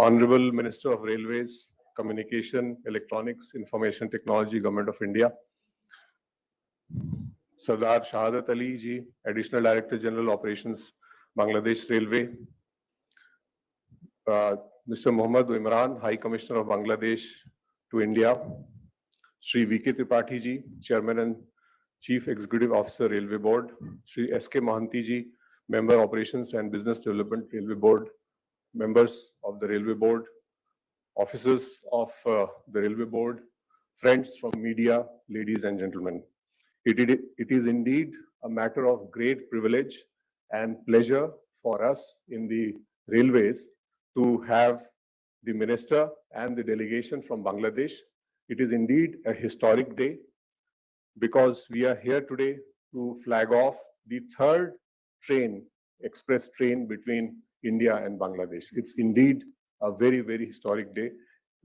Honorable Minister of Railways, Communication, Electronics, Information Technology, Government of India, Sardar Shahadat Ali Ji, Additional Director General Operations, Bangladesh Railway, Mr. Mohammad Imran, High Commissioner of Bangladesh to India, Shri V.K. Tripathi Ji, Chairman and Chief Executive Officer, Railway Board, Shri S.K. Mohanty Ji, Member Operations and Business Development, Railway Board, members of the Railway Board, officers of the Railway Board, friends from media, ladies and gentlemen. It is indeed a matter of great privilege and pleasure for us in the railways to have the minister and the delegation from Bangladesh. It is indeed a historic day because we are here today to flag off the third train, express train between India and Bangladesh. It's indeed a very, very historic day.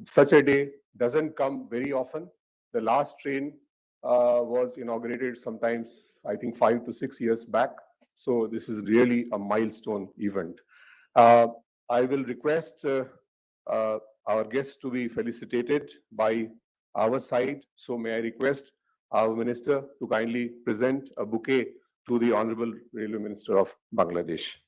Such a day doesn't come very often. The last train was inaugurated sometimes, I think, 5 to 6 years back. So this is really a milestone event. I will request our guests to be felicitated by our side. So may I request our minister to kindly present a bouquet to the Honorable Railway Minister of Bangladesh.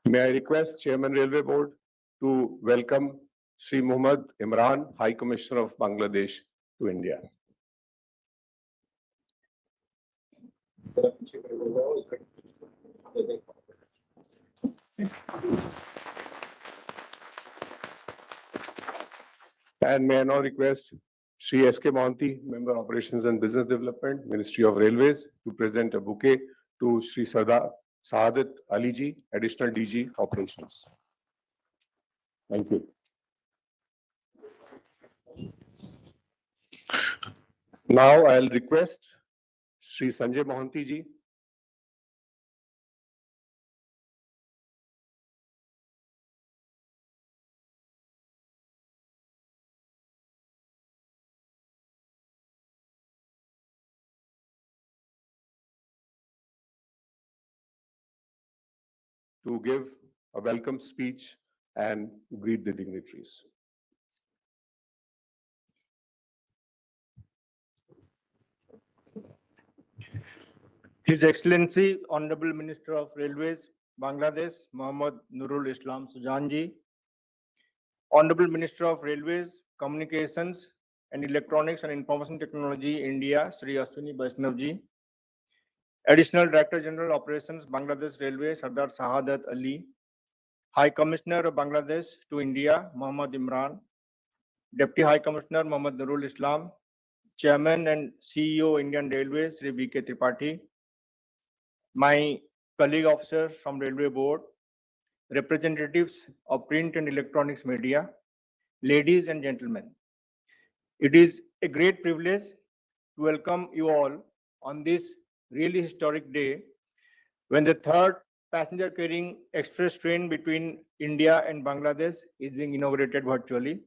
May I request Chairman Railway Board to welcome Shri Mohammad Imran, High Commissioner of Bangladesh to India. And may I now request Shri S.K. Mohanty, Member Operations and Business Development, Ministry of Railways, to present a bouquet to Shri Sardar Shahadat Ali Ji, Additional DG Operations. Thank you. Now I'll request Shri Sanjay Mohanty Ji to give a welcome speech and greet the dignitaries. His Excellency, Honorable Minister of Railways, Bangladesh, Mohammad Nurul Islam Sujanji, Honorable Minister of Railways, Communications and Electronics and Information Technology, India, Sri Ashwini Vaishnavji, Additional Director General Operations, Bangladesh Railway, Sardar Shahadat Ali, High Commissioner of Bangladesh to India, Mohammad Imran, Deputy High Commissioner, Mohammad Nurul Islam, Chairman and CEO, Indian Railways, Sri V.K. Tripathi, my colleague officers from Railway Board, representatives of print and electronics media, ladies and gentlemen. It is a great privilege to welcome you all on this really historic day when the third passenger carrying express train between India and Bangladesh is being inaugurated virtually.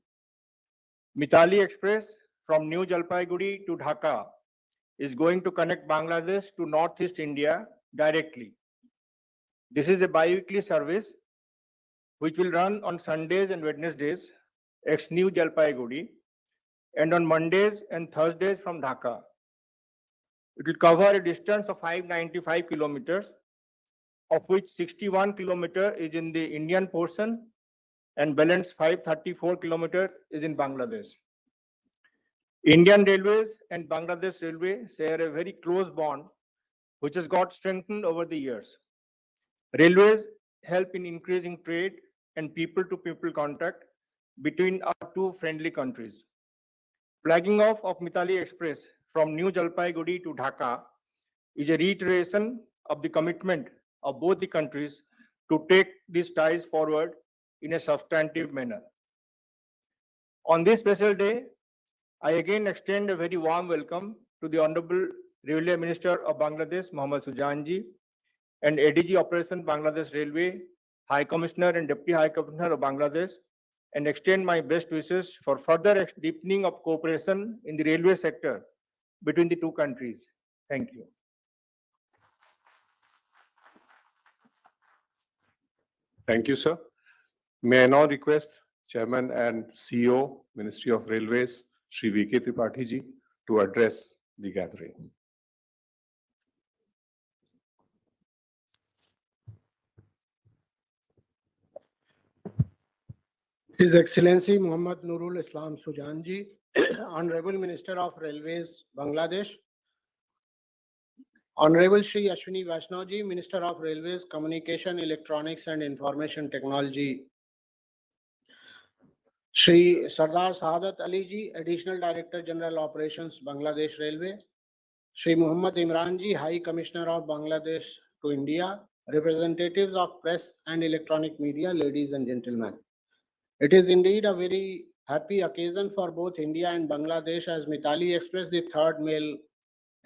Mitali Express from New Jalpaiguri to Dhaka is going to connect Bangladesh to Northeast India directly. This is a bi-weekly service which will run on Sundays and Wednesdays ex New Jalpaiguri and on Mondays and Thursdays from Dhaka. It will cover a distance of 595 kilometers, of which 61 kilometers is in the Indian portion and balance 534 kilometers is in Bangladesh. Indian Railways and Bangladesh Railway share a very close bond which has got strengthened over the years. Railways help in increasing trade and people-to-people contact between our two friendly countries. Flagging off of Mitali Express from New Jalpaiguri to Dhaka is a reiteration of the commitment of both the countries to take these ties forward in a substantive manner. On this special day, I again extend a very warm welcome to the Honorable Railway Minister of Bangladesh, Mohammad Sujanji, and ADG Operation Bangladesh Railway, High Commissioner and Deputy High Commissioner of Bangladesh, and extend my best wishes for further deepening of cooperation in the railway sector between the two countries. Thank you. Thank you, sir. May I now request Chairman and CEO, Ministry of Railways, Shri V.K. Tripathi ji, to address the gathering. His Excellency Muhammad Nurul Islam Sujanji, Honorable Minister of Railways, Bangladesh, Honorable Shri Ashwini Vaishnavji, Minister of Railways, Communication, Electronics and Information Technology, Shri Sardar Sahadat Ali Ji, Additional Director General Operations, Bangladesh Railway, Shri Muhammad Imran Ji, High Commissioner of Bangladesh to India, representatives of press and electronic media, ladies and gentlemen. It is indeed a very happy occasion for both India and Bangladesh as Mitali Express, the third mail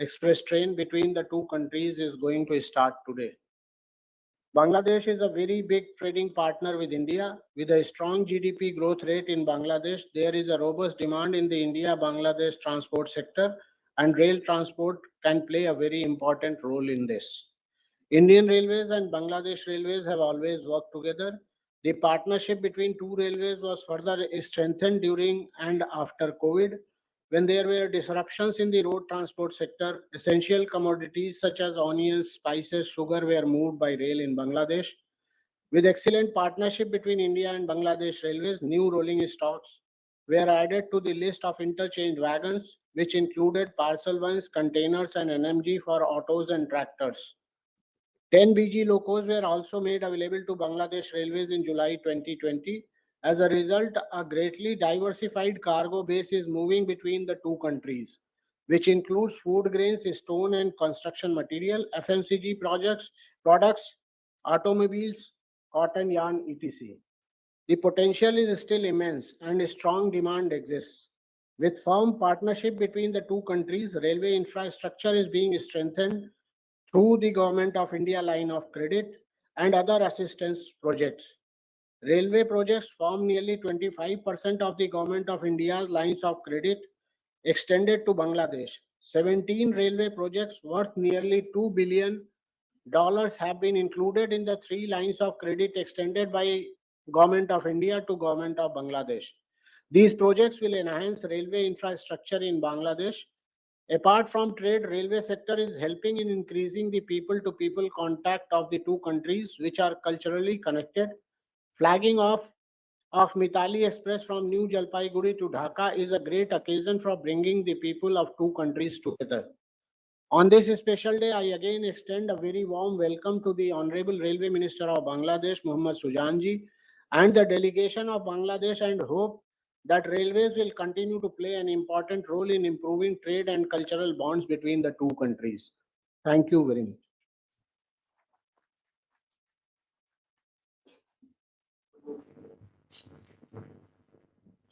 express train between the two countries, is going to start today. Bangladesh is a very big trading partner with India. With a strong GDP growth rate in Bangladesh, there is a robust demand in the India-Bangladesh transport sector, and rail transport can play a very important role in this. Indian Railways and Bangladesh Railways have always worked together. The partnership between two railways was further strengthened during and after COVID, when there were disruptions in the road transport sector. Essential commodities such as onions, spices, sugar were moved by rail in Bangladesh. With excellent partnership between India and Bangladesh Railways, new rolling stocks were added to the list of interchange wagons, which included parcel vans, containers, and NMG for autos and tractors. 10 BG locos were also made available to Bangladesh Railways in July 2020. As a result, a greatly diversified cargo base is moving between the two countries, which includes food grains, stone and construction material, FMCG products, automobiles, cotton yarn, etc. The potential is still immense and a strong demand exists. With firm partnership between the two countries, railway infrastructure is being strengthened through the Government of India line of credit and other assistance projects. Railway projects form nearly 25% of the Government of India's lines of credit extended to Bangladesh. 17 railway projects worth nearly $2 billion have been included in the 3 lines of credit extended by Government of India to Government of Bangladesh. These projects will enhance railway infrastructure in Bangladesh. Apart from trade, railway sector is helping in increasing the people-to-people contact of the two countries, which are culturally connected. Flagging off of Mitali Express from New Jalpaiguri to Dhaka is a great occasion for bringing the people of two countries together. On this special day, I again extend a very warm welcome to the Honorable Railway Minister of Bangladesh, Muhammad Sujanji, and the delegation of Bangladesh, and hope that railways will continue to play an important role in improving trade and cultural bonds between the two countries. Thank you very much.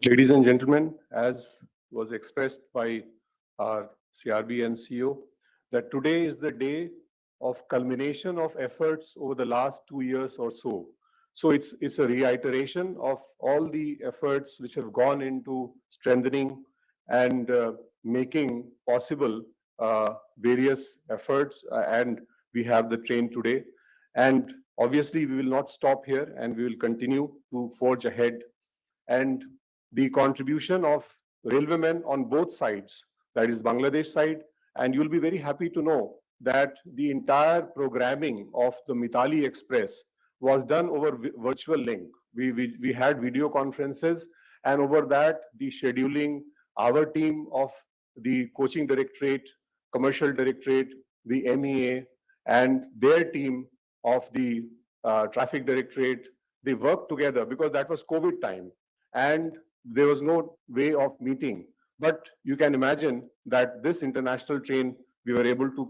Ladies and gentlemen, as was expressed by our CRB and CEO, that today is the day of culmination of efforts over the last 2 years or so. So it's a reiteration of all the efforts which have gone into strengthening and making possible various efforts, and we have the train today. And obviously, we will not stop here, and we will continue to forge ahead. And the contribution of railwaymen on both sides, that is Bangladesh side, and you'll be very happy to know that the entire programming of the Mitali Express was done over virtual link. We had video conferences, and over that, the scheduling, our team of the coaching directorate, commercial directorate, the MEA, and their team of the traffic directorate, they worked together because that was COVID time, and there was no way of meeting. But you can imagine that this international train we were able to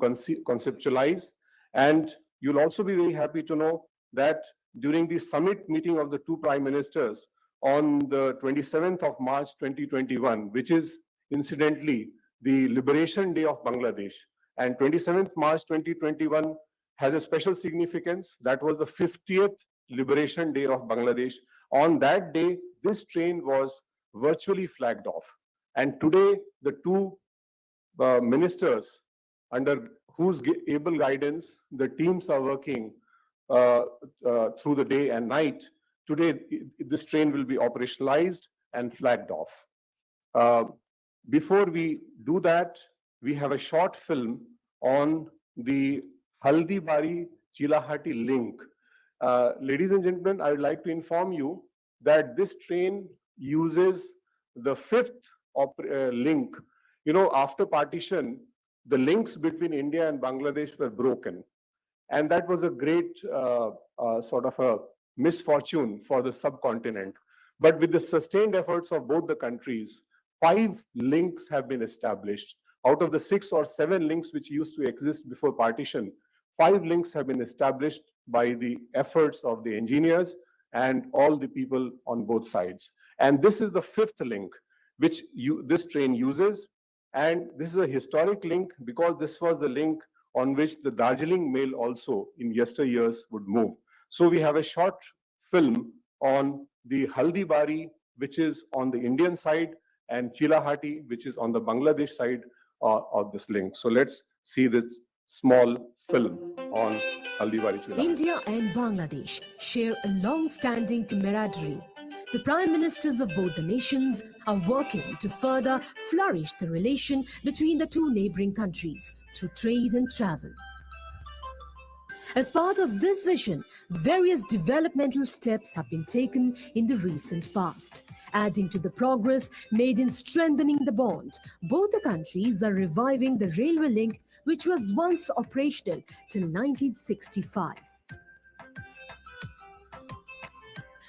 conceptualize. And you'll also be very happy to know that during the summit meeting of the two prime ministers on the 27th of March 2021, which is incidentally the Liberation Day of Bangladesh, and 27th March 2021 has a special significance. That was the 50th Liberation Day of Bangladesh. On that day, this train was virtually flagged off. And today, the two ministers under whose able guidance the teams are working through the day and night. Today, this train will be operationalized and flagged off. Before we do that, we have a short film on the Haldibari Chilahati link. Ladies and gentlemen, I would like to inform you that this train uses the fifth link. You know, after partition, the links between India and Bangladesh were broken. And that was a great sort of a misfortune for the subcontinent. But with the sustained efforts of both the countries, 5 links have been established. Out of the 6 or 7 links which used to exist before partition, 5 links have been established by the efforts of the engineers and all the people on both sides. And this is the 5th link which this train uses. And this is a historic link because this was the link on which the Darjeeling mail also in yesteryears would move. So we have a short film on the Haldibari, which is on the Indian side, and Chilahati, which is on the Bangladesh side of this link. So let's see this small film on Haldibari Chilahati. India and Bangladesh share a long-standing camaraderie. The prime ministers of both the nations are working to further flourish the relation between the two neighboring countries through trade and travel. As part of this vision, various developmental steps have been taken in the recent past. Adding to the progress made in strengthening the bond, both the countries are reviving the railway link which was once operational till 1965.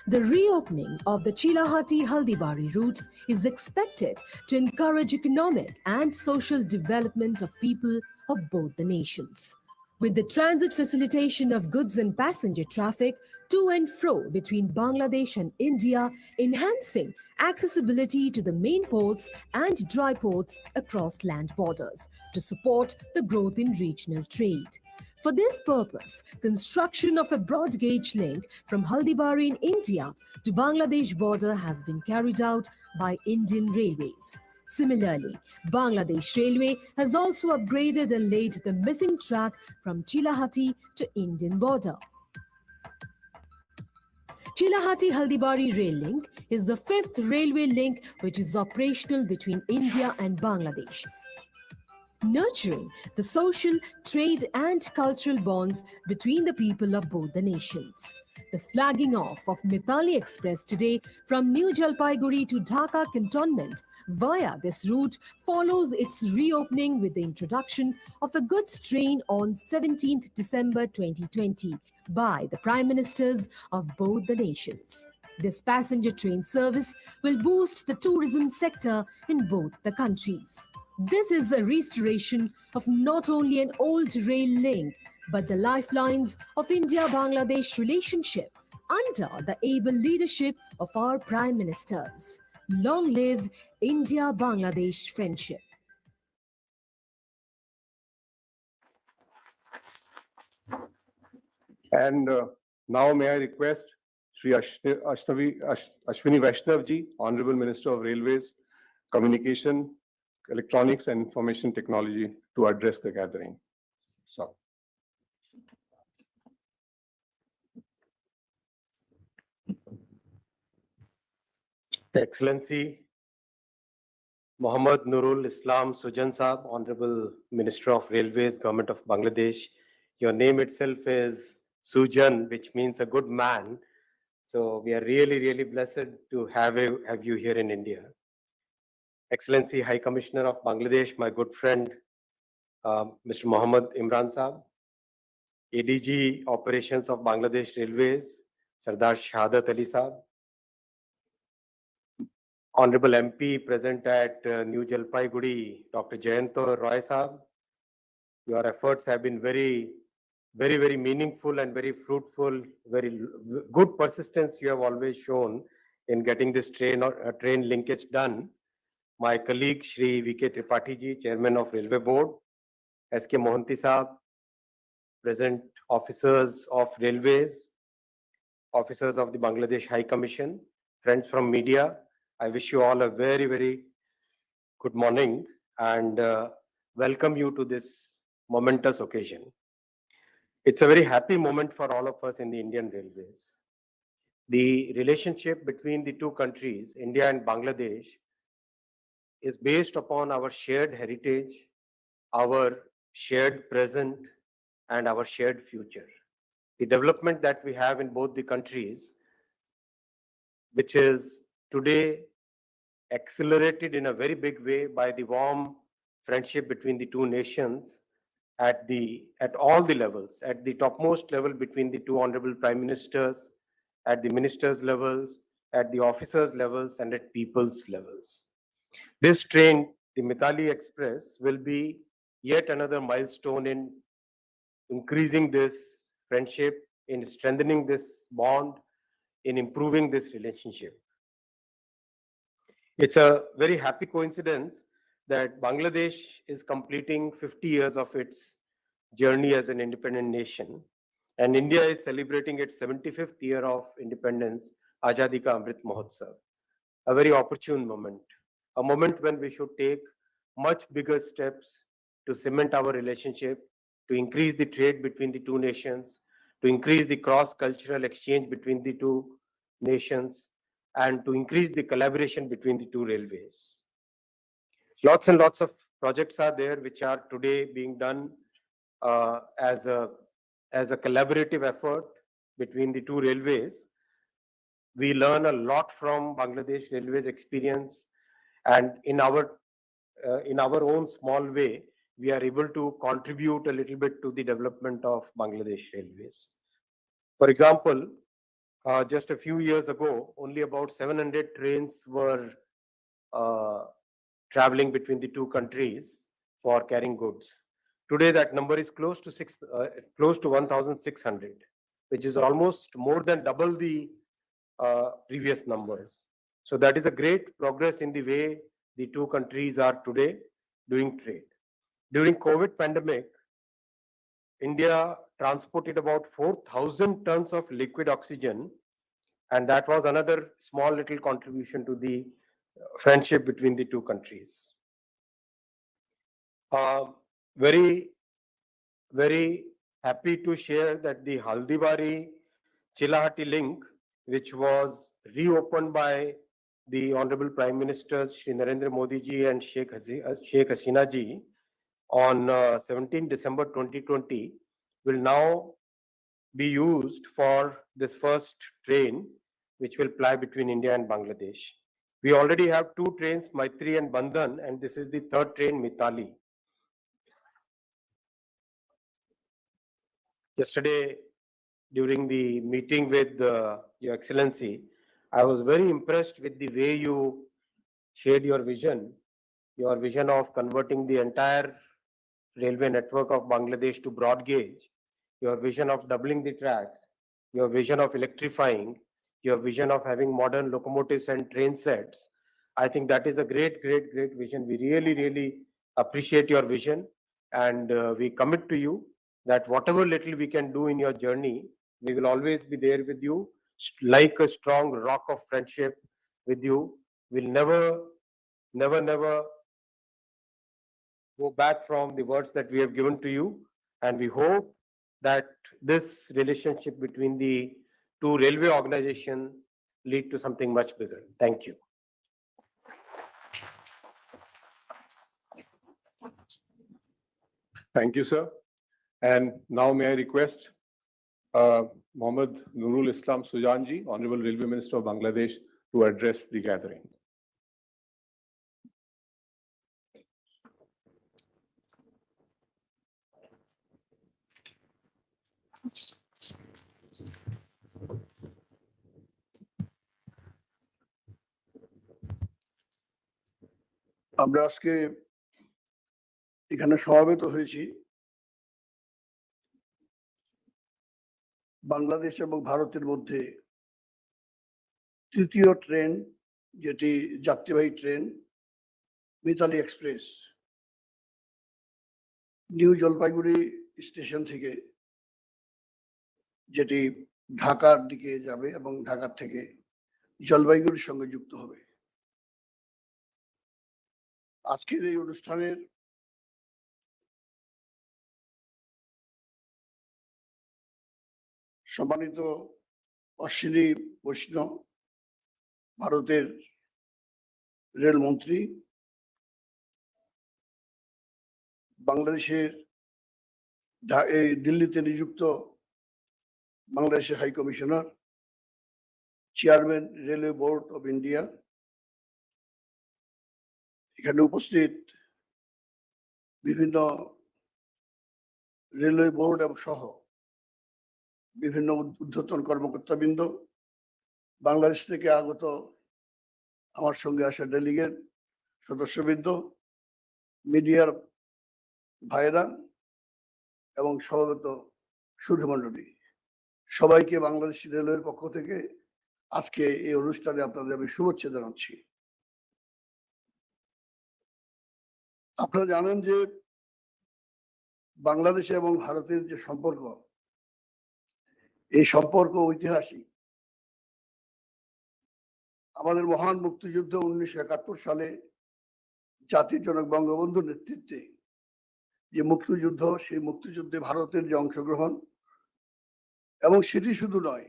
The reopening of the Chilahati-Haldibari route is expected to encourage economic and social development of people of both the nations. With the transit facilitation of goods and passenger traffic to and fro between Bangladesh and India, enhancing accessibility to the main ports and dry ports across land borders to support the growth in regional trade. For this purpose, construction of a broad gauge link from Haldibari in India to Bangladesh border has been carried out by Indian Railways. Similarly, Bangladesh Railway has also upgraded and laid the missing track from Chilahati to Indian border. Chilahati-Haldibari rail link is the 5th railway link which is operational between India and Bangladesh, nurturing the social, trade and cultural bonds between the people of both the nations. The flagging off of Mitali Express today from New Jalpaiguri to Dhaka cantonment via this route follows its reopening with the introduction of a goods train on 17th December 2020 by the Prime Ministers of both the nations. This passenger train service will boost the tourism sector in both the countries. This is a restoration of not only an old rail link, but the lifelines of India-Bangladesh relationship under the able leadership of our Prime Ministers. Long live India-Bangladesh friendship. And now may I request Shri Ashwini Vaishnav ji, Honorable Minister of Railways, Communication, Electronics and Information Technology, to address the gathering. So. Excellency Muhammad Nurul Islam Sujan Saab, Honorable Minister of Railways, Government of Bangladesh. Your name itself is Sujan, which means a good man. So we are really, really blessed to have you here in India. Excellency High Commissioner of Bangladesh, my good friend, Mr. Mohammad Imran Saab, ADG Operations of Bangladesh Railways, Sardar Shahadat Ali Saab, Honorable MP present at New Jalpaiguri, Dr. Jayanto Roy Saab. Your efforts have been very meaningful and very fruitful, very good persistence you have always shown in getting this train linkage done. My colleague Shri V.K. Tripathi ji, Chairman of Railway Board, S.K. Mohanty Saab, present officers of Railways, officers of the Bangladesh High Commission, friends from media, I wish you all a very good morning. And welcome you to this momentous occasion. It's a very happy moment for all of us in the Indian Railways. The relationship between the two countries, India and Bangladesh, is based upon our shared heritage, our shared present, and our shared future. The development that we have in both the countries, which is today accelerated in a very big way by the warm friendship between the two nations at all the levels, at the topmost level between the two honorable prime ministers, at the ministers levels, at the officers levels, and at people's levels. This train, the Mitali Express, will be yet another milestone in increasing this friendship, in strengthening this bond, in improving this relationship. It's a very happy coincidence that Bangladesh is completing 50 years of its journey as an independent nation, and India is celebrating its 75th year of independence, Azadi Ka Amrit Mahotsav. A very opportune moment, a moment when we should take much bigger steps to cement our relationship, to increase the trade between the two nations, to increase the cross-cultural exchange between the two nations, and to increase the collaboration between the two railways. Lots and lots of projects are there which are today being done as a collaborative effort between the two railways. We learn a lot from Bangladesh Railways experience, and in our own small way, we are able to contribute a little bit to the development of Bangladesh Railways. For example, just a few years ago, only about 700 trains were traveling between the two countries for carrying goods. Today, that number is close to 1,600, which is almost more than double the previous numbers. So that is a great progress in the way the two countries are today doing trade. During COVID pandemic, India transported about 4,000 tons of liquid oxygen, and that was another small little contribution to the friendship between the two countries. Very, very happy to share that the Haldibari Chilahati link, which was reopened by the Honorable Prime Ministers Shri Narendra Modi ji and Sheikh Hasina ji on 17 December 2020, will now be used for this first train, which will ply between India and Bangladesh. We already have two trains, Maitri and Bandhan, and this is the third train, Mitali. Yesterday, during the meeting with Your Excellency, I was very impressed with the way you shared your vision of converting the entire railway network of Bangladesh to broad gauge, your vision of doubling the tracks, your vision of electrifying, your vision of having modern locomotives and train sets. I think that is a great, great, great vision. We really, really appreciate your vision, and we commit to you that whatever little we can do in your journey, we will always be there with you, like a strong rock of friendship with you. We'll never, never, never go back from the words that we have given to you. And we hope that this relationship between the two railway organizations lead to something much bigger. Thank you. Thank you, sir. And now may I request Mohammad Nurul Islam Sujanji, Honorable Railway Minister of Bangladesh, to address the gathering. আমরা আজকে এখানে সমবেত হয়েছি বাংলাদেশ এবং ভারতের মধ্যে তৃতীয় train, যেটি যাত্রীবাহী train Mitali express new Jalpaiguri station থেকে, যেটি ঢাকার দিকে যাবে এবং ঢাকা থেকে জলপাইগুড়ির সঙ্গে যুক্ত হবে। আজকের এই অনুষ্ঠানের সম্মানিত অশ্বিনী বৈষ্ণব, ভারতের রেলমন্ত্রী, বাংলাদেশের এই দিল্লিতে নিযুক্ত বাংলাদেশের high commissioner, chairman railway board of India, এখানে উপস্থিত বিভিন্ন রেলওয়ে বোর্ড এবং সহ বিভিন্ন ঊর্ধ্বতন কর্মকর্তাবৃন্দ, বাংলাদেশ থেকে আগত আমার সঙ্গে আসা ডেলিগেট সদস্যবৃন্দ, মিডিয়ার ভাইরা এবং সমবেত সুধীমণ্ডলী, সবাইকে বাংলাদেশ রেলওয়ের পক্ষ থেকে আজকে এই অনুষ্ঠানে আপনাদের আমি শুভেচ্ছা জানাচ্ছি। আপনারা জানেন যে বাংলাদেশ এবং ভারতের যে সম্পর্ক, এই সম্পর্ক ঐতিহাসিক। আমাদের মহান মুক্তিযুদ্ধ 1971 সালে জাতির জনক বঙ্গবন্ধুর নেতৃত্বে যে মুক্তিযুদ্ধ, সেই মুক্তিযুদ্ধে ভারতের যে অংশগ্রহণ, এবং সেটি শুধু নয়,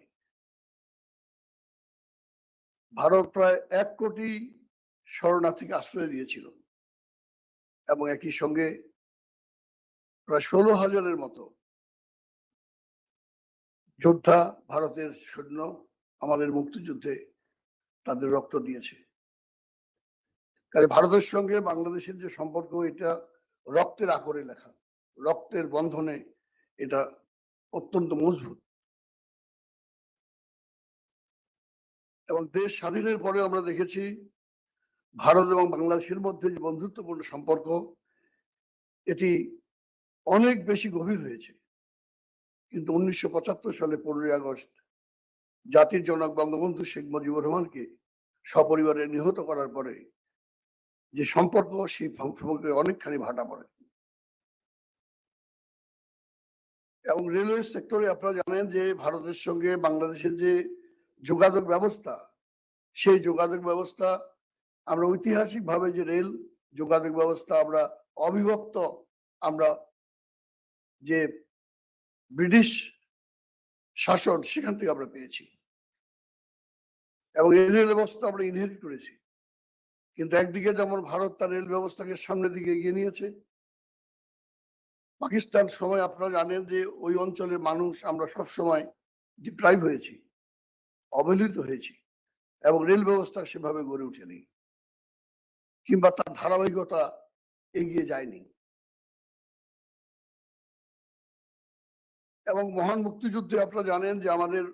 ভারত প্রায় 1 কোটি শরণার্থীকে আশ্রয় দিয়েছিল এবং একই সঙ্গে প্রায় 16,000-এর মতো যোদ্ধা, ভারতের সৈন্য আমাদের মুক্তিযুদ্ধে তাদের রক্ত দিয়েছে। কাজে ভারতের সঙ্গে বাংলাদেশের যে সম্পর্ক, এটা রক্তের আকরে লেখা, রক্তের বন্ধনে এটা অত্যন্ত মজবুত। এবং দেশ স্বাধীনের পরে আমরা দেখেছি ভারত এবং বাংলাদেশের মধ্যে যে বন্ধুত্বপূর্ণ সম্পর্ক, এটি অনেক বেশি গভীর হয়েছে। কিন্তু 1975 সালে 15ই আগস্ট জাতির জনক বঙ্গবন্ধু শেখ মুজিবুর রহমানকে সপরিবারে নিহত করার পরে যে সম্পর্ক, সেই সম্পর্কে অনেকখানি ভাটা পড়ে। এবং রেলওয়ে সেক্টরে আপনারা জানেন যে ভারতের সঙ্গে বাংলাদেশের যে যোগাযোগ ব্যবস্থা, সেই যোগাযোগ ব্যবস্থা আমরা ঐতিহাসিকভাবে যে রেল যোগাযোগ ব্যবস্থা আমরা অবিভক্ত, আমরা যে ব্রিটিশ শাসন সেখান থেকে আমরা পেয়েছি এবং এই রেল ব্যবস্থা আমরা ইনহেরিট করেছি। কিন্তু একদিকে যেমন ভারত তার রেল ব্যবস্থাকে সামনের দিকে এগিয়ে নিয়েছে, পাকিস্তান সময় আপনারা জানেন যে ওই অঞ্চলের মানুষ আমরা সবসময় ডিপ্রাইভ হয়েছি, অবহেলিত হয়েছি এবং রেল ব্যবস্থা সেভাবে গড়ে ওঠেনি কিংবা তার ধারাবাহিকতা এগিয়ে যায়নি। এবং মহান মুক্তিযুদ্ধে আপনারা জানেন যে আমাদের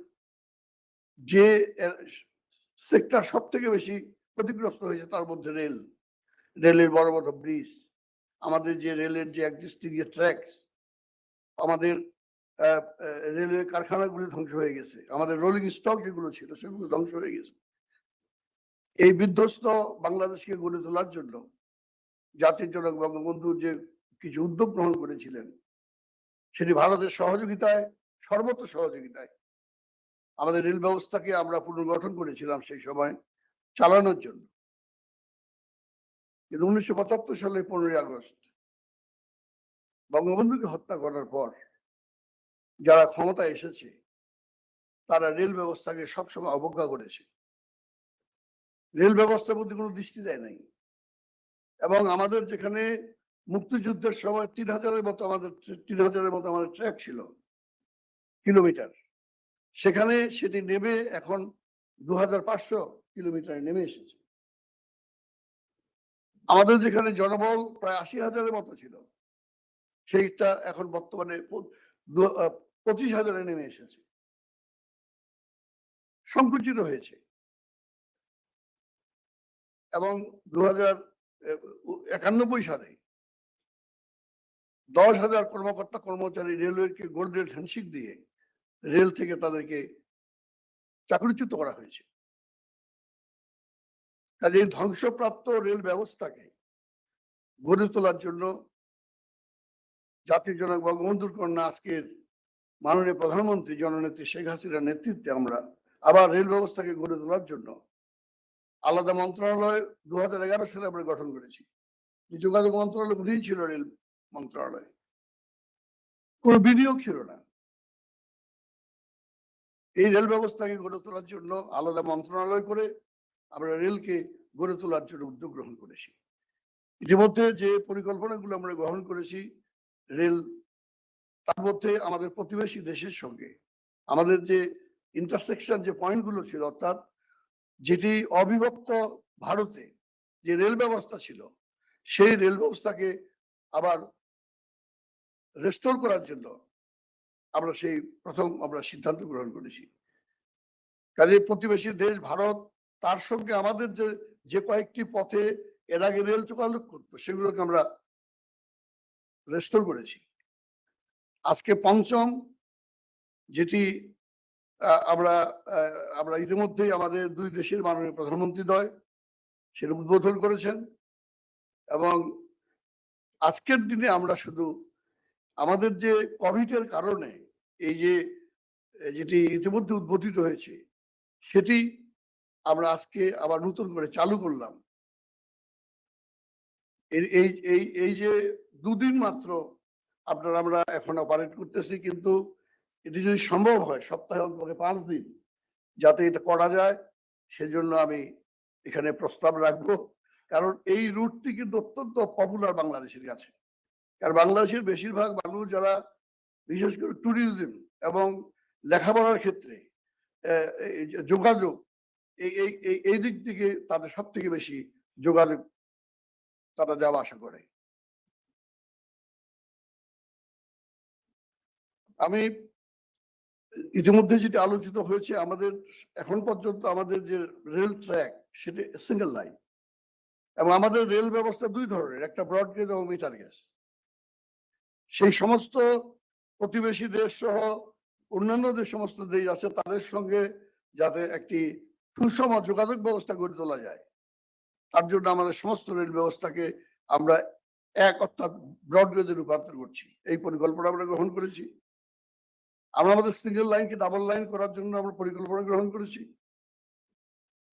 যে সেক্টর সব থেকে বেশি ক্ষতিগ্রস্ত হয়েছে তার মধ্যে রেল, রেলের বড় বড় ব্রিজ, আমাদের যে রেলের যে এক্সিস্টিং যে ট্র্যাক, আমাদের রেলের কারখানাগুলো ধ্বংস হয়ে গেছে, আমাদের রোলিং স্টক যেগুলো ছিল সেগুলো ধ্বংস হয়ে গেছে। এই বিধ্বস্ত বাংলাদেশকে গড়ে তোলার জন্য জাতির জনক বঙ্গবন্ধু যে কিছু উদ্যোগ গ্রহণ করেছিলেন, সেটি ভারতের সহযোগিতায়, সর্বত্র সহযোগিতায় আমাদের রেল ব্যবস্থাকে আমরা পুনর্গঠন করেছিলাম সেই সময় চালানোর জন্য। কিন্তু 1975 সালের 15ই আগস্ট বঙ্গবন্ধুকে হত্যা করার পর যারা ক্ষমতায় এসেছে, তারা রেল ব্যবস্থাকে সবসময় অবজ্ঞা করেছে, রেল ব্যবস্থার প্রতি কোনো দৃষ্টি দেয় নাই। এবং আমাদের যেখানে মুক্তিযুদ্ধের সময় 3,000-এর মতো আমাদের ট্র্যাক ছিল কিলোমিটার, সেখানে সেটি নেমে এখন 2,500 কিলোমিটারে নেমে এসেছে। আমাদের যেখানে জনবল প্রায় 80,000-এর মতো ছিল, সেইটা এখন বর্তমানে 25,000-এ নেমে এসেছে, সংকুচিত হয়েছে। এবং 2091 সালে 10,000 কর্মকর্তা কর্মচারী রেলওয়েকে গোল্ডেন হ্যান্ডশেক দিয়ে রেল থেকে তাদেরকে চাকরিচ্যুত করা হয়েছে। কাজে এই ধ্বংসপ্রাপ্ত রেল ব্যবস্থাকে গড়ে তোলার জন্য জাতির জনক বঙ্গবন্ধুর কন্যা আজকের মাননীয় প্রধানমন্ত্রী জননেত্রী শেখ হাসিনার নেতৃত্বে আমরা আবার রেল ব্যবস্থাকে গড়ে তোলার জন্য আলাদা মন্ত্রণালয় 2011 সালে আমরা গঠন করেছি। যোগাযোগ মন্ত্রণালয় বুঝেই ছিল রেল মন্ত্রণালয়, কোনো বিনিয়োগ ছিল না। এই রেল ব্যবস্থাকে গড়ে তোলার জন্য আলাদা মন্ত্রণালয় করে আমরা রেলকে গড়ে তোলার জন্য উদ্যোগ গ্রহণ করেছি। ইতিমধ্যে যে পরিকল্পনাগুলো আমরা গ্রহণ করেছি রেল, তার মধ্যে আমাদের প্রতিবেশী দেশের সঙ্গে আমাদের যে ইন্টারসেকশন যে পয়েন্টগুলো ছিল, অর্থাৎ যেটি অবিভক্ত ভারতে যে রেল ব্যবস্থা ছিল সেই রেল ব্যবস্থাকে আবার রেস্টোর করার জন্য আমরা সেই প্রথম আমরা সিদ্ধান্ত গ্রহণ করেছি। কাজে প্রতিবেশী দেশ ভারত, তার সঙ্গে আমাদের যে কয়েকটি পথে এর আগে রেল যোগাযোগ করতো সেগুলোকে আমরা রেস্টোর করেছি। আজকে পঞ্চম যেটি আমরা ইতিমধ্যেই আমাদের দুই দেশের মাননীয় প্রধানমন্ত্রীদ্বয় সেটা উদ্বোধন করেছেন, এবং আজকের দিনে আমরা শুধু আমাদের যে কোভিডের কারণে এই যেটি ইতিমধ্যে উদ্বোধিত হয়েছে সেটি আমরা আজকে আবার নতুন করে চালু করলাম। এই যে দুদিন মাত্র আমরা এখন অপারেট করতেছি, কিন্তু এটি যদি সম্ভব হয় সপ্তাহে অন্তত 5 দিন যাতে এটা করা যায় সেজন্য আমি এখানে প্রস্তাব রাখবো। কারণ এই রুটটি কিন্তু অত্যন্ত পপুলার বাংলাদেশের কাছে, কারণ বাংলাদেশের বেশিরভাগ মানুষ যারা বিশেষ করে ট্যুরিজম এবং লেখাপড়ার ক্ষেত্রে যোগাযোগ এই দিক থেকে তাদের সব থেকে বেশি যোগাযোগ তারা যাওয়া আসা করে। আমি ইতিমধ্যে যেটি আলোচিত হয়েছে, আমাদের এখন পর্যন্ত আমাদের যে রেল ট্র্যাক সেটি সিঙ্গেল লাইন, এবং আমাদের রেল ব্যবস্থা দুই ধরনের, একটা ব্রড গেজ এবং মিটার গেজ। সেই সমস্ত প্রতিবেশী দেশ সহ অন্যান্য যে সমস্ত দেশ আছে তাদের সঙ্গে যাতে একটি সুষম যোগাযোগ ব্যবস্থা গড়ে তোলা যায়, তার জন্য আমাদের সমস্ত রেল ব্যবস্থাকে আমরা অর্থাৎ ব্রড গেজে রূপান্তর করছি। এই পরিকল্পনা আমরা গ্রহণ করেছি। আমরা আমাদের সিঙ্গেল লাইনকে ডাবল লাইন করার জন্য আমরা পরিকল্পনা গ্রহণ করেছি।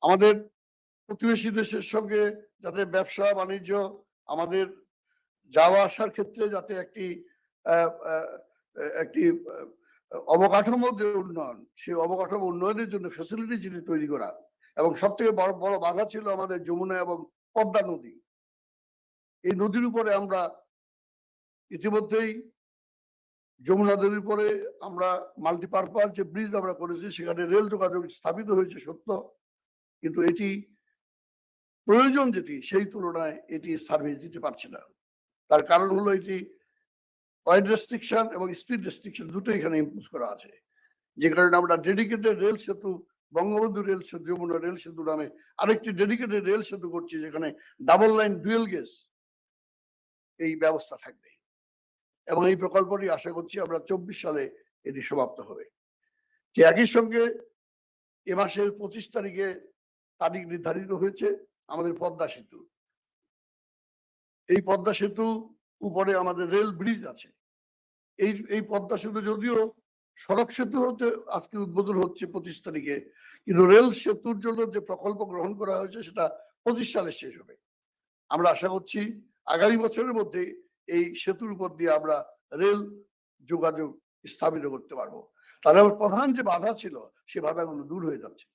আমাদের প্রতিবেশী দেশের সঙ্গে যাতে ব্যবসা বাণিজ্য, আমাদের যাওয়া আসার ক্ষেত্রে যাতে একটি অবকাঠামোর যে উন্নয়ন, সেই অবকাঠামো উন্নয়নের জন্য ফ্যাসিলিটি যেটি তৈরি করা, এবং সব থেকে বড় বাধা ছিল আমাদের যমুনা এবং পদ্মা নদী। এই নদীর উপরে আমরা ইতিমধ্যেই যমুনা নদীর উপরে আমরা মাল্টিপারপাস যে ব্রিজ আমরা করেছি, সেখানে রেল যোগাযোগ স্থাপিত হয়েছে সত্য, কিন্তু এটি প্রয়োজন যেটি সেই তুলনায় এটি সার্ভিস দিতে পারছে না। তার কারণ হলো এটি ওয়েট রেস্ট্রিকশন এবং স্পিড রেস্ট্রিকশন দুটো এখানে ইম্পোজ করা আছে, যে কারণে আমরা ডেডিকেটেড রেল সেতু, বঙ্গবন্ধু রেল সেতু, যমুনা রেল সেতু নামে আরেকটি ডেডিকেটেড রেল সেতু করছি, যেখানে ডাবল লাইন ডুয়েল গেজ এই ব্যবস্থা থাকবে, এবং এই প্রকল্পটি আশা করছি আমরা 24 সালে এটি সমাপ্ত হবে। যে একই সঙ্গে এ মাসের 25 তারিখে তারিখ নির্ধারিত হয়েছে আমাদের পদ্মা সেতু। এই পদ্মা সেতু উপরে আমাদের রেল ব্রিজ আছে। এই পদ্মা সেতু যদিও সড়ক সেতু হতে আজকে উদ্বোধন হচ্ছে 25 তারিখে, কিন্তু রেল সেতুর জন্য যে প্রকল্প গ্রহণ করা হয়েছে সেটা 25 সালে শেষ হবে। আমরা আশা করছি আগামী বছরের মধ্যে এই সেতুর উপর দিয়ে আমরা রেল যোগাযোগ স্থাপিত করতে পারবো। তাহলে প্রধান যে বাধা ছিল সে বাধাগুলো দূর হয়ে যাচ্ছে।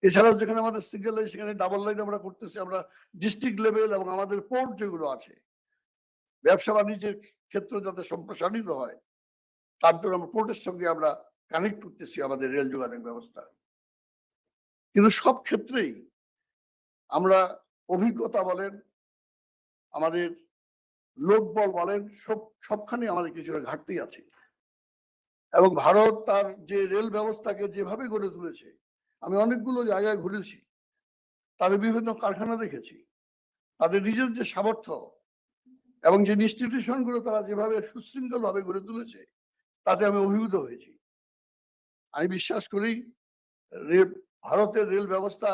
এছাড়াও যেখানে আমাদের সিঙ্গেল লাইন সেখানে ডাবল লাইন আমরা করতেছি। আমরা ডিস্ট্রিক্ট লেভেল এবং আমাদের পোর্ট যেগুলো আছে, ব্যবসা বাণিজ্যের ক্ষেত্রে যাতে সম্প্রসারিত হয় তার জন্য আমরা পোর্টের সঙ্গে আমরা কানেক্ট করতেছি আমাদের রেল যোগাযোগ ব্যবস্থা। কিন্তু সব ক্ষেত্রেই আমরা অভিজ্ঞতা বলেন, আমাদের লোকবল বলেন, সবখানে আমাদের কিছুটা ঘাটতি আছে, এবং ভারত তার যে রেল ব্যবস্থাকে যেভাবে গড়ে তুলেছে, আমি অনেকগুলো জায়গায় ঘুরেছি, তাদের বিভিন্ন কারখানা দেখেছি, তাদের নিজের যে সামর্থ্য এবং যে ইনস্টিটিউশন গুলো তারা যেভাবে সুশৃঙ্খল ভাবে গড়ে তুলেছে তাতে আমি অভিভূত হয়েছি। আমি বিশ্বাস করি ভারতের রেল ব্যবস্থা,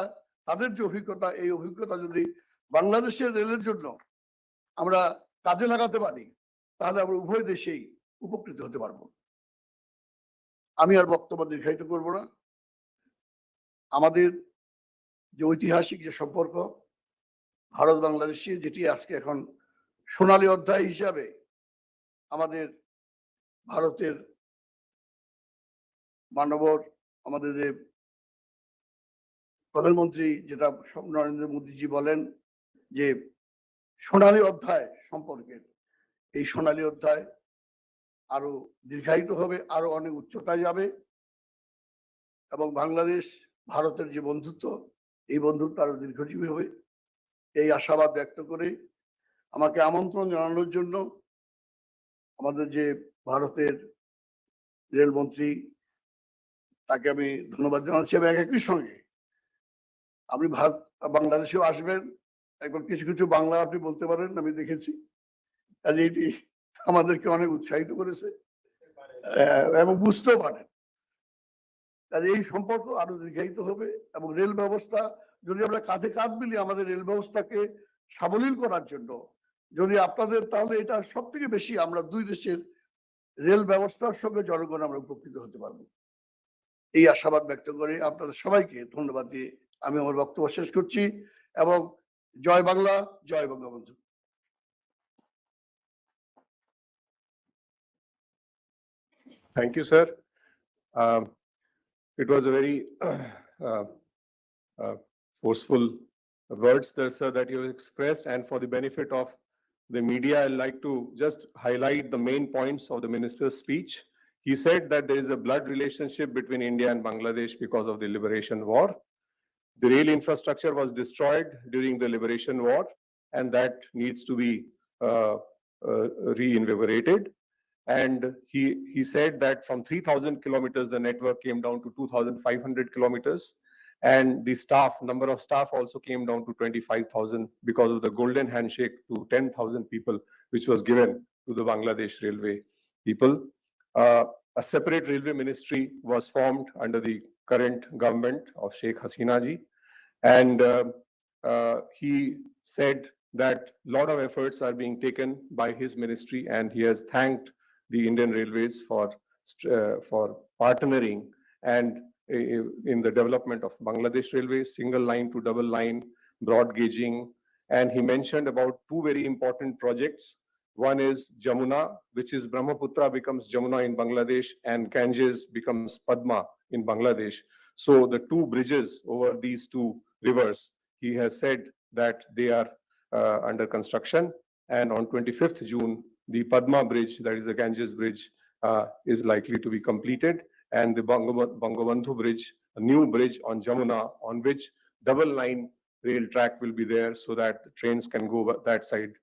তাদের যে অভিজ্ঞতা, এই অভিজ্ঞতা যদি বাংলাদেশের রেলের জন্য আমরা কাজে লাগাতে পারি তাহলে আমরা উভয় দেশেই উপকৃত হতে পারবো। আমি আর বক্তব্য দীর্ঘায়িত করব না। আমাদের যে ঐতিহাসিক যে সম্পর্ক ভারত বাংলাদেশে, যেটি আজকে এখন সোনালী অধ্যায় হিসাবে আমাদের ভারতের মানবর আমাদের যে প্রধানমন্ত্রী যেটা নরেন্দ্র মোদীজি বলেন যে সোনালী অধ্যায় সম্পর্কে, এই সোনালী অধ্যায় আরো দীর্ঘায়িত হবে, আরো অনেক উচ্চতায় যাবে এবং বাংলাদেশ ভারতের যে বন্ধুত্ব, এই বন্ধুত্ব আরো দীর্ঘজীবী হবে, এই আশাবাদ ব্যক্ত করে আমাকে আমন্ত্রণ জানানোর জন্য আমাদের যে ভারতের রেলমন্ত্রী, তাকে আমি ধন্যবাদ জানাচ্ছি। এবং একই সঙ্গে আপনি বাংলাদেশেও আসবেন, একবার কিছু কিছু বাংলা আপনি বলতে পারেন, আমি দেখেছি, কাজে এটি আমাদেরকে অনেক উৎসাহিত করেছে এবং বুঝতেও পারেন। কাজে এই সম্পর্ক আরো দীর্ঘায়িত হবে এবং রেল ব্যবস্থা যদি আমরা কাঁধে কাঁধ মিলিয়ে আমাদের রেল ব্যবস্থাকে সাবলীল করার জন্য যদি আপনাদের, তাহলে এটা সব থেকে বেশি আমরা দুই দেশের রেল ব্যবস্থার সঙ্গে জনগণ আমরা উপকৃত হতে পারবো। এই আশাবাদ ব্যক্ত করে আপনাদের সবাইকে ধন্যবাদ দিয়ে আমি আমার বক্তব্য শেষ করছি এবং জয় বাংলা, জয় Bangabandhu. Thank you, sir. It was a very forceful words there, sir, that you expressed. And for the benefit of the media, I'd like to just highlight the main points of the minister's speech. He said that there is a blood relationship between India and Bangladesh because of the liberation war. The rail infrastructure was destroyed during the liberation war, and that needs to be reinvigorated. And he said that from 3,000 kilometers, the network came down to 2,500 kilometers. And the number of staff also came down to 25,000 because of the golden handshake to 10,000 people, which was given to the Bangladesh railway people. A separate railway ministry was formed under the current government of Sheikh Hasina ji. And he said that a lot of efforts are being taken by his ministry, and he has thanked the Indian Railways for partnering and in the development of Bangladesh Railways, single line to double line, broad gauging. And he mentioned about two very important projects. One is Jamuna, which is Brahmaputra becomes Jamuna in Bangladesh and Ganges becomes Padma in Bangladesh. So the two bridges over these two rivers, he has said that they are under construction. And on 25th June, the Padma Bridge, that is the Ganges Bridge, is likely to be completed. And the Bangabandhu Bridge, a new bridge on Jamuna, on which double line rail track will be there so that the trains can go that side,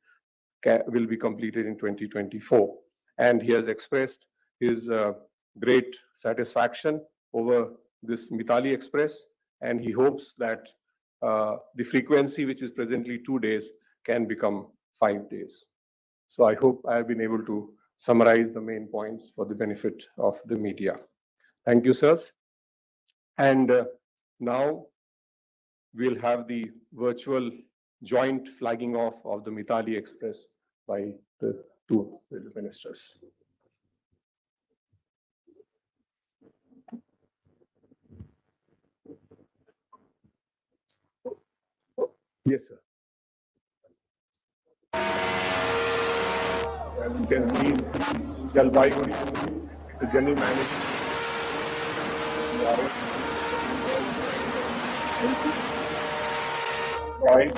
will be completed in 2024. And he has expressed his great satisfaction over this Mitali Express, and he hopes that the frequency, which is presently 2 days, can become 5 days. So I hope I have been able to summarize the main points for the benefit of the media. Thank you, sirs. And now we'll have the virtual joint flagging off of the Mitali Express by the two ministers. Yes, sir. As you can see, Jalpaiguri, the general manager. Right,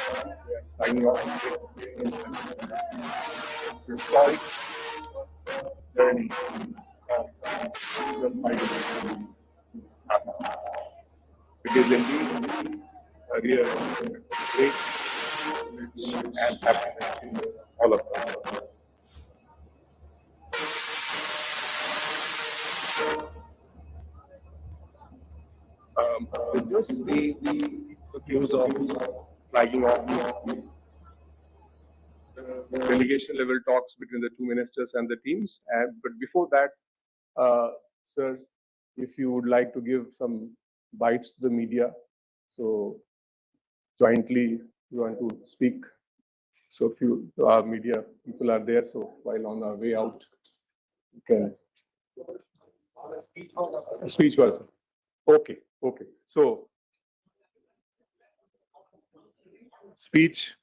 signing off. It's historic journey of Jalpaiguri. It is indeed a real great and happiness to all of us. With this, we use of flagging off delegation level talks between the two ministers and the teams. But before that, sirs, if you would like to give some bites to the media, so jointly you want to speak. So few media people are there. So while on our way out, you can. Speech was. Okay. So speech.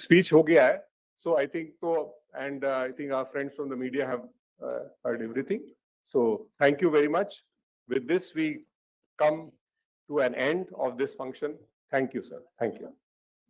Speech हो गया है. So I think तो and I think our friends from the media have heard everything. So thank you very much. With this, we come to an end of this function. Thank you, sir. Thank you.